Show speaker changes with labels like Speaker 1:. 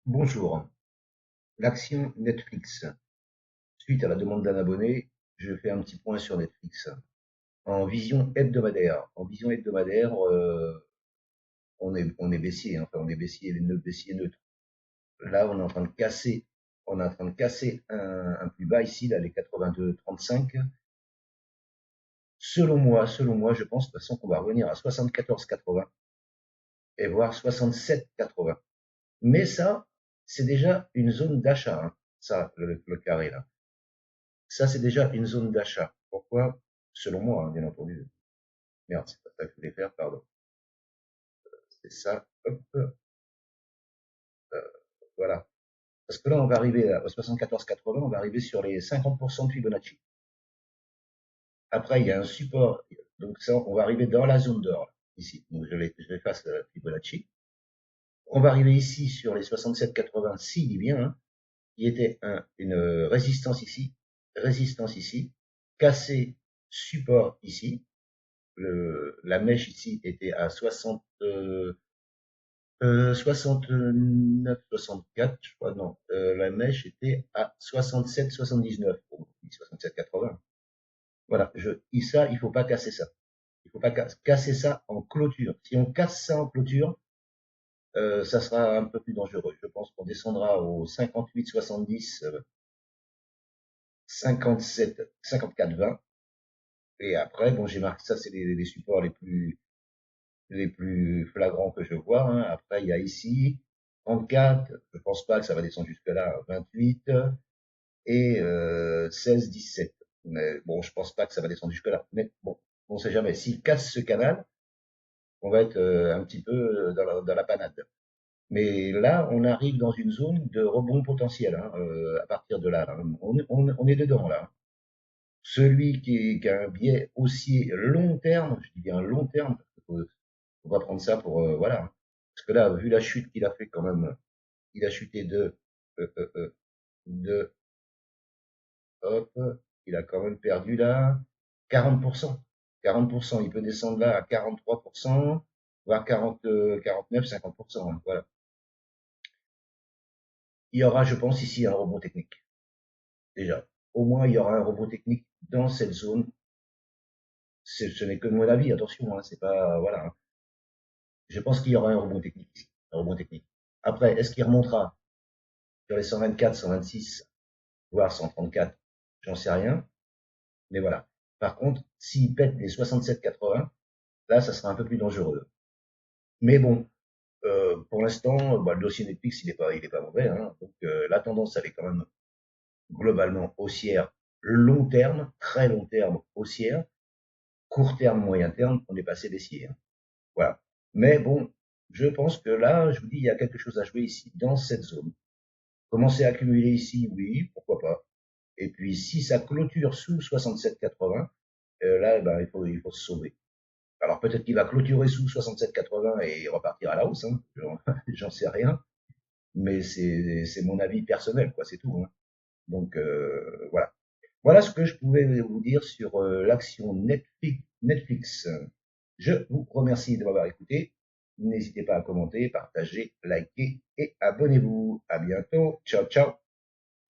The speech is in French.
Speaker 1: Bonjour. L'action Netflix. Suite à la demande d'un abonné, je fais un petit point sur Netflix. En vision hebdomadaire. On est baissier, hein. Enfin on est baissier neutre. Là, on est en train de casser un plus bas ici, là, les 82,35. Selon moi, je pense de toute façon qu'on va revenir à 74,80 et voire 67,80. Mais ça, c'est déjà une zone d'achat, hein. Ça, le carré là. Ça, c'est déjà une zone d'achat. Pourquoi? Selon moi, hein, bien entendu. Merde, c'est pas ça que je voulais faire, pardon. C'est ça. Hop, voilà. Parce que là, on va arriver au 74,80, on va arriver sur les 50% de Fibonacci. Après, il y a un support. Donc ça, on va arriver dans la zone d'or, ici. Donc je vais faire ce Fibonacci. On va arriver ici sur les 67,80 s'il y vient, hein, qui était une résistance ici, cassé support ici. La mèche ici était à 69, 64, je crois, non. La mèche était à 67, 79. Bon, 67, 80. Voilà, ça, il faut pas casser ça. Il faut pas casser ça en clôture. Si on casse ça en clôture, ça sera un peu plus dangereux. Je pense qu'on descendra au 58, 70, 57, 54, 20. Et après, bon, j'ai marqué ça, c'est les supports les plus flagrants que je vois, hein. Après, il y a ici 34, je pense pas que ça va descendre jusque-là, 28 et 16, 17. Mais bon, je pense pas que ça va descendre jusque-là. Mais bon, on sait jamais. S'il casse ce canal, on va être un petit peu dans la panade. Mais là, on arrive dans une zone de rebond potentiel, hein, à partir de là. Hein. On est dedans là. Celui qui a un biais haussier long terme, je dis bien long terme, parce qu'il faut pas prendre ça pour voilà, hein. Parce que là, vu la chute qu'il a fait quand même, il a chuté euh, euh, euh, de hop, il a quand même perdu là 40%. 40%, il peut descendre là à 43%, voire 40, 49, 50%, hein, voilà. Il y aura, je pense, ici un rebond technique. Déjà, au moins il y aura un rebond technique dans cette zone. Ce n'est que mon avis, attention, hein, c'est pas voilà, hein. Je pense qu'il y aura un rebond technique ici, un rebond technique. Après, est-ce qu'il remontera sur les 124, 126, voire 134? J'en sais rien, mais voilà. Par contre, s'il pète les 67,80, là, ça sera un peu plus dangereux. Mais bon, pour l'instant, bah, le dossier Netflix, il est pas mauvais, hein. Donc, la tendance, elle est quand même globalement haussière, long terme, très long terme haussière, court terme, moyen terme, on est passé baissier, hein. Voilà. Mais bon, je pense que là, je vous dis, il y a quelque chose à jouer ici, dans cette zone. Commencer à accumuler ici, oui, pourquoi pas. Et puis, si ça clôture sous 67,80, là, ben, il faut se sauver. Alors, peut-être qu'il va clôturer sous 67,80 et repartir à la hausse, hein. J'en sais rien. Mais c'est mon avis personnel, quoi, c'est tout, hein. Donc, voilà. Voilà ce que je pouvais vous dire sur l'action Netflix. Je vous remercie de m'avoir écouté. N'hésitez pas à commenter, partager, liker et abonnez-vous. À bientôt. Ciao, ciao.